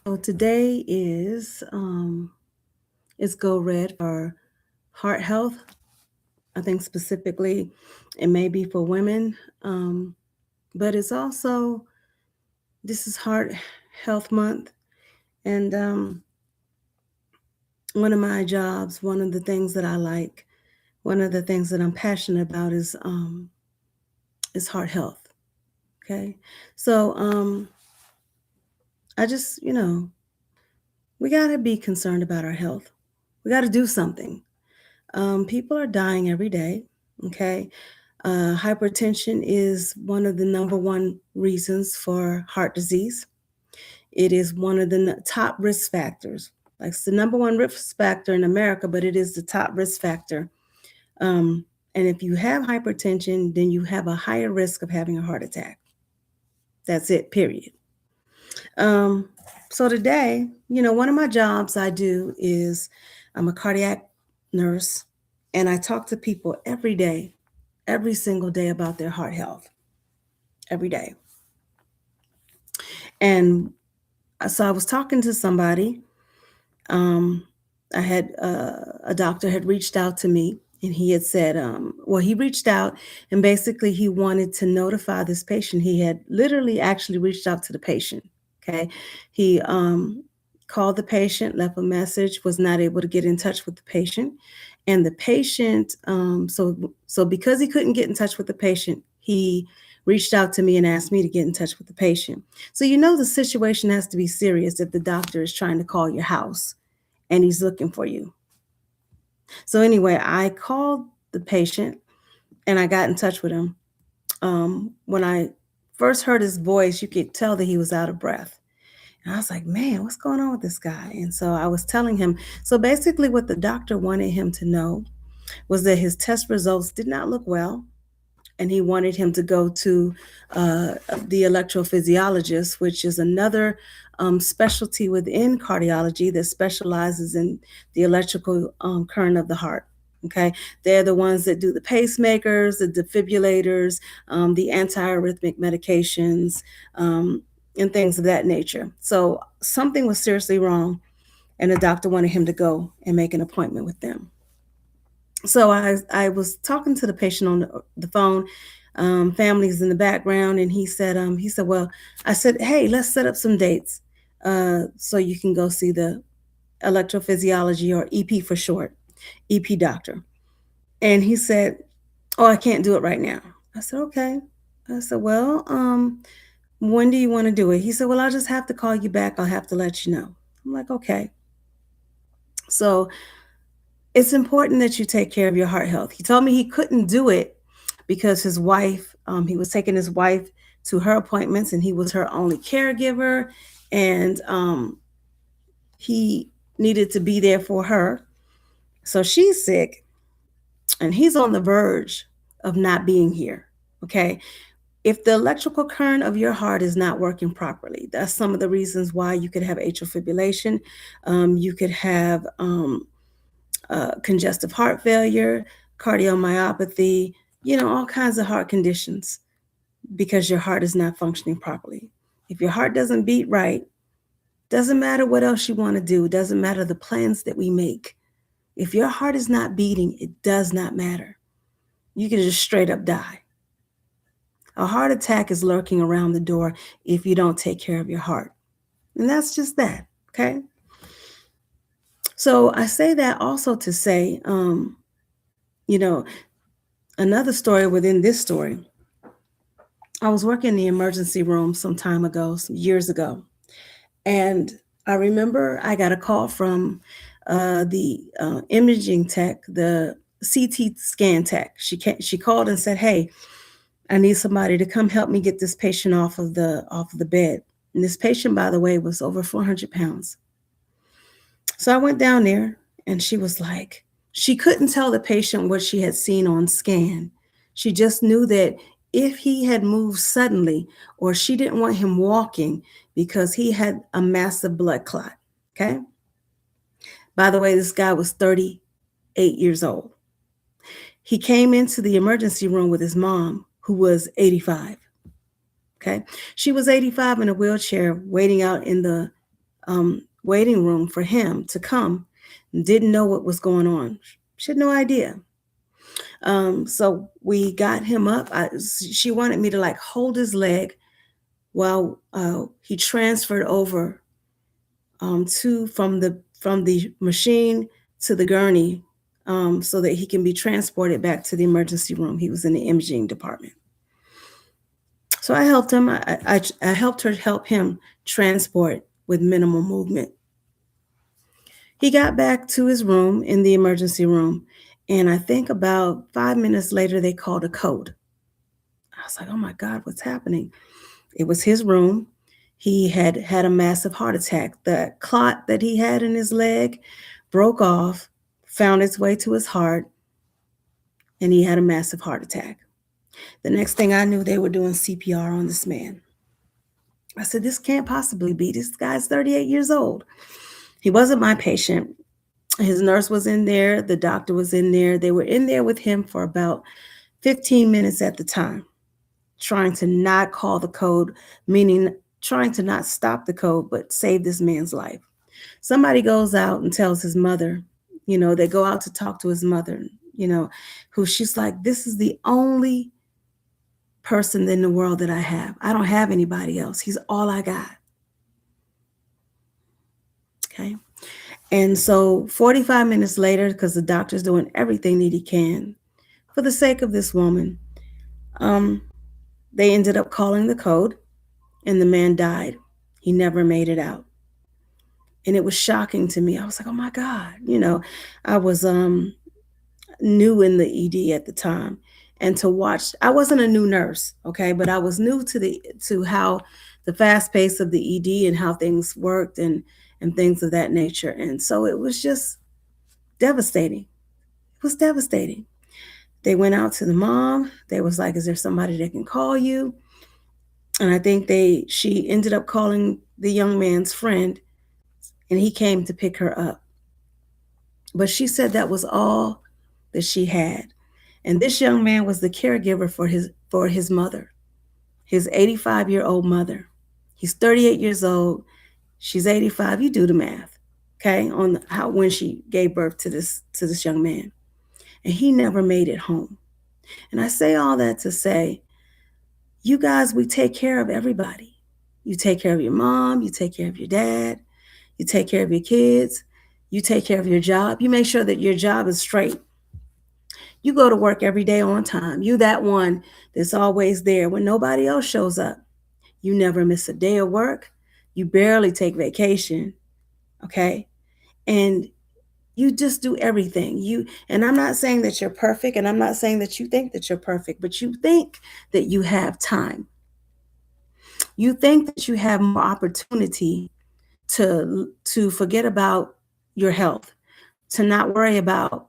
So today is Go Red for heart health. I think specifically it may be for women, but it's also this is Heart Health Month, and one of my jobs, one of the things that I like, one of the things that I'm passionate about is heart health. Okay, so I just we got to be concerned about our health. We got to do something. People are dying every day. Okay. Hypertension is one of the number one reasons for heart disease. It is one of the top risk factors. Like it's the number one risk factor in America, but it is the top risk factor. Um, and if you have hypertension, then you have a higher risk of having a heart attack. That's it, period. Um, so today, one of my jobs I do is I'm a cardiac nurse, and I talk to people every day, every single day about their heart health, every day. And so I was talking to somebody. Um, I had a doctor had reached out to me, and he had said, well, he reached out and basically he wanted to notify this patient. He had literally actually reached out to the patient. Okay. He called the patient, left a message, was not able to get in touch with the patient. And the patient, so because he couldn't get in touch with the patient, he reached out to me and asked me to get in touch with the patient. So the situation has to be serious if the doctor is trying to call your house and he's looking for you. So anyway, I called the patient and I got in touch with him. When I first heard his voice, you could tell that he was out of breath. And I was like, man, what's going on with this guy? And so I was telling him. So basically, what the doctor wanted him to know was that his test results did not look well. And he wanted him to go to uh, the electrophysiologist, which is another specialty within cardiology that specializes in the electrical current of the heart. Okay, they're the ones that do the pacemakers, the defibrillators, the antiarrhythmic medications, and things of that nature. So something was seriously wrong, and the doctor wanted him to go and make an appointment with them. So I was talking to the patient on the phone. Families in the background, and he said, well, I said, hey, let's set up some dates so you can go see the electrophysiology, or EP for short, EP doctor. And he said, oh, I can't do it right now. I said, okay. I said, well, when do you want to do it? He said, well, I'll just have to call you back. I'll have to let you know. I'm like, okay. So it's important that you take care of your heart health. He told me he couldn't do it because his wife, he was taking his wife to her appointments and he was her only caregiver. And he needed to be there for her. So she's sick and he's on the verge of not being here. Okay. If the electrical current of your heart is not working properly, that's some of the reasons why you could have atrial fibrillation. You could have congestive heart failure, cardiomyopathy, all kinds of heart conditions because your heart is not functioning properly. If your heart doesn't beat right, doesn't matter what else you want to do, doesn't matter the plans that we make. If your heart is not beating, it does not matter. You can just straight up die. A heart attack is lurking around the door if you don't take care of your heart. And that's just that, okay? So I say that also to say, you know, another story within this story. I was working in the emergency room some time ago, some years ago, and I remember I got a call from the imaging tech, the CT scan tech. She called and said, "Hey, I need somebody to come help me get this patient off of the bed." And this patient, by the way, was over 400 pounds. So I went down there, and she was like, she couldn't tell the patient what she had seen on scan. She just knew that if he had moved suddenly, or she didn't want him walking because he had a massive blood clot. Okay. By the way, this guy was 38 years old. He came into the emergency room with his mom, who was 85. Okay. She was 85 in a wheelchair waiting out in the waiting room for him to come. Didn't know what was going on. She had no idea. So we got him up. She wanted me to like hold his leg while he transferred over from the machine to the gurney, so that he can be transported back to the emergency room. He was in the imaging department. So I helped him. I helped her help him transport with minimal movement. He got back to his room in the emergency room, and I think about 5 minutes later, they called a code. I was like, oh my God, what's happening? It was his room. He had had a massive heart attack. The clot that he had in his leg broke off, found its way to his heart, and he had a massive heart attack. The next thing I knew, they were doing CPR on this man. I said, this can't possibly be. This guy's 38 years old. He wasn't my patient. His nurse was in there. The doctor was in there. They were in there with him for about 15 minutes at the time, trying to not call the code, meaning trying to not stop the code, but save this man's life. Somebody goes out and tells his mother, they go out to talk to his mother, who she's like, this is the only person in the world that I have. I don't have anybody else. He's all I got. Okay. And so 45 minutes later, because the doctor's doing everything that he can for the sake of this woman, they ended up calling the code, and the man died. He never made it out. And it was shocking to me. I was like, oh my God. I was new in the ED at the time. And to watch, I wasn't a new nurse, okay, but I was new to how the fast pace of the ED and how things worked and things of that nature. And so it was just devastating. It was devastating. They went out to the mom. They was like, is there somebody that can call you? And I think she ended up calling the young man's friend, and he came to pick her up. But she said that was all that she had. And this young man was the caregiver for his mother, his 85-year-old mother. He's 38 years old. She's 85. You do the math, okay, on when she gave birth to this young man. And he never made it home. And I say all that to say, you guys, we take care of everybody. You take care of your mom. You take care of your dad. You take care of your kids. You take care of your job. You make sure that your job is straight. You go to work every day on time. You that one that's always there when nobody else shows up. You never miss a day of work. You barely take vacation, okay? And you just do everything. And I'm not saying that you're perfect, and I'm not saying that you think that you're perfect, but you think that you have time. You think that you have more opportunity to forget about your health, to not worry about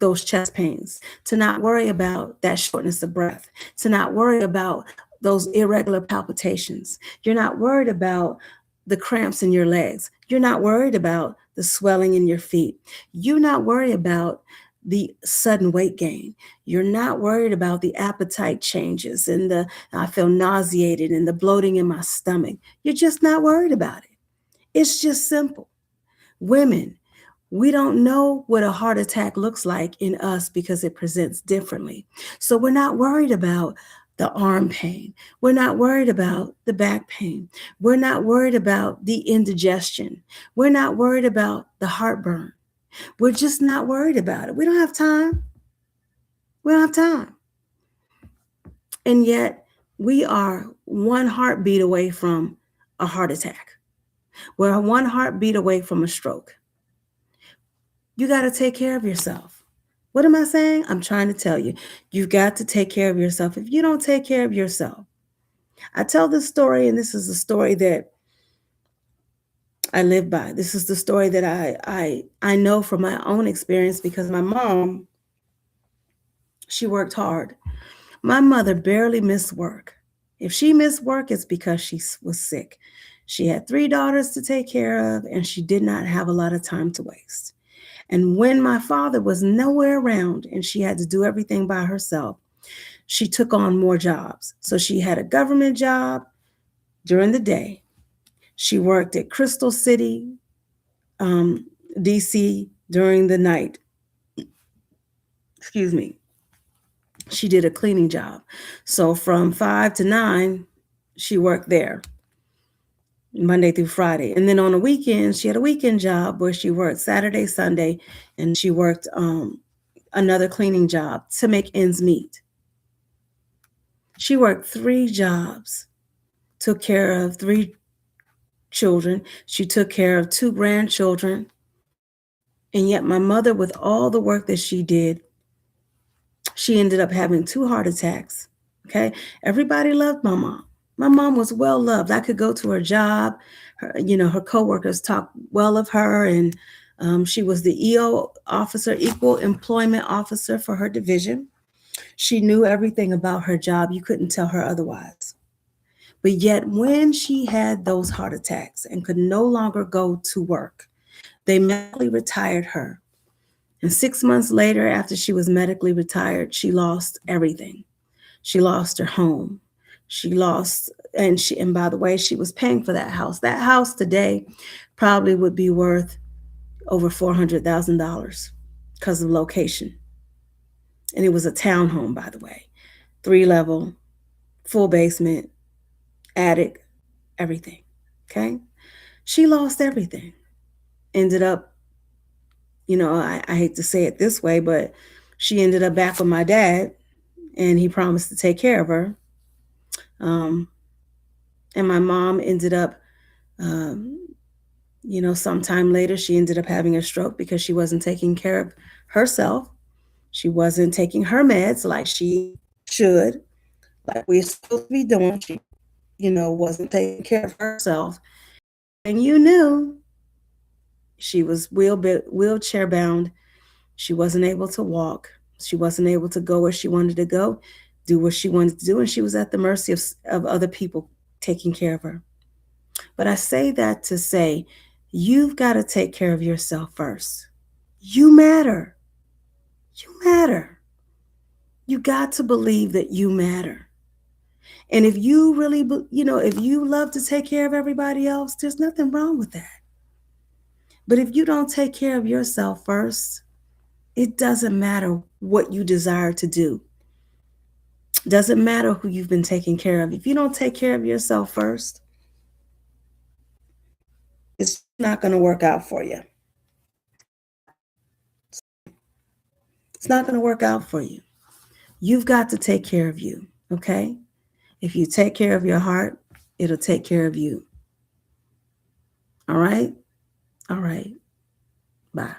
those chest pains, to not worry about that shortness of breath, to not worry about those irregular palpitations. You're not worried about the cramps in your legs. You're not worried about the swelling in your feet. You're not worried about the sudden weight gain. You're not worried about the appetite changes and I feel nauseated and the bloating in my stomach. You're just not worried about it. It's just simple. Women, we don't know what a heart attack looks like in us because it presents differently. So we're not worried about the arm pain. We're not worried about the back pain. We're not worried about the indigestion. We're not worried about the heartburn. We're just not worried about it. We don't have time. We don't have time. And yet we are one heartbeat away from a heart attack. We're one heartbeat away from a stroke. You got to take care of yourself. What am I saying? I'm trying to tell you, you've got to take care of yourself. If you don't take care of yourself, I tell this story, and this is the story that I live by. This is the story that I know from my own experience because my mom, she worked hard. My mother barely missed work. If she missed work, it's because she was sick. She had 3 daughters to take care of, and she did not have a lot of time to waste. And when my father was nowhere around and she had to do everything by herself, she took on more jobs. So she had a government job during the day. She worked at Crystal City, um, DC during the night. Excuse me. She did a cleaning job. So from 5 to 9, she worked there Monday through Friday. And then on the weekends, she had a weekend job where she worked Saturday, Sunday, and she worked another cleaning job to make ends meet. She worked 3 jobs, took care of 3 children. She took care of 2 grandchildren. And yet, my mother, with all the work that she did, she ended up having 2 heart attacks. Okay. Everybody loved my mom. My mom was well loved. I could go to her job. Her coworkers talked well of her. And she was the EO officer, equal employment officer for her division. She knew everything about her job. You couldn't tell her otherwise. But yet, when she had those heart attacks and could no longer go to work, they medically retired her. And 6 months later, after she was medically retired, she lost everything. She lost her home. She lost, and by the way, she was paying for that house. That house today probably would be worth over $400,000 because of location. And it was a townhome, by the way, 3 level, full basement, attic, everything. Okay. She lost everything. Ended up, I hate to say it this way, but she ended up back with my dad, and he promised to take care of her. Um, and my mom ended up, um, sometime later, she ended up having a stroke because she wasn't taking care of herself. She wasn't taking her meds like she should, like we're supposed to be doing. She, wasn't taking care of herself. And you knew she was wheelchair bound. She wasn't able to walk. She wasn't able to go where she wanted to go, do what she wanted to do. And she was at the mercy of other people taking care of her. But I say that to say, you've got to take care of yourself first. You matter. You matter. You got to believe that you matter. And if you really, if you love to take care of everybody else, there's nothing wrong with that. But if you don't take care of yourself first, it doesn't matter what you desire to do. Doesn't matter who you've been taking care of. If you don't take care of yourself first, it's not going to work out for you. It's not going to work out for you. You've got to take care of you, okay? If you take care of your heart, it'll take care of you. All right? All right. Bye.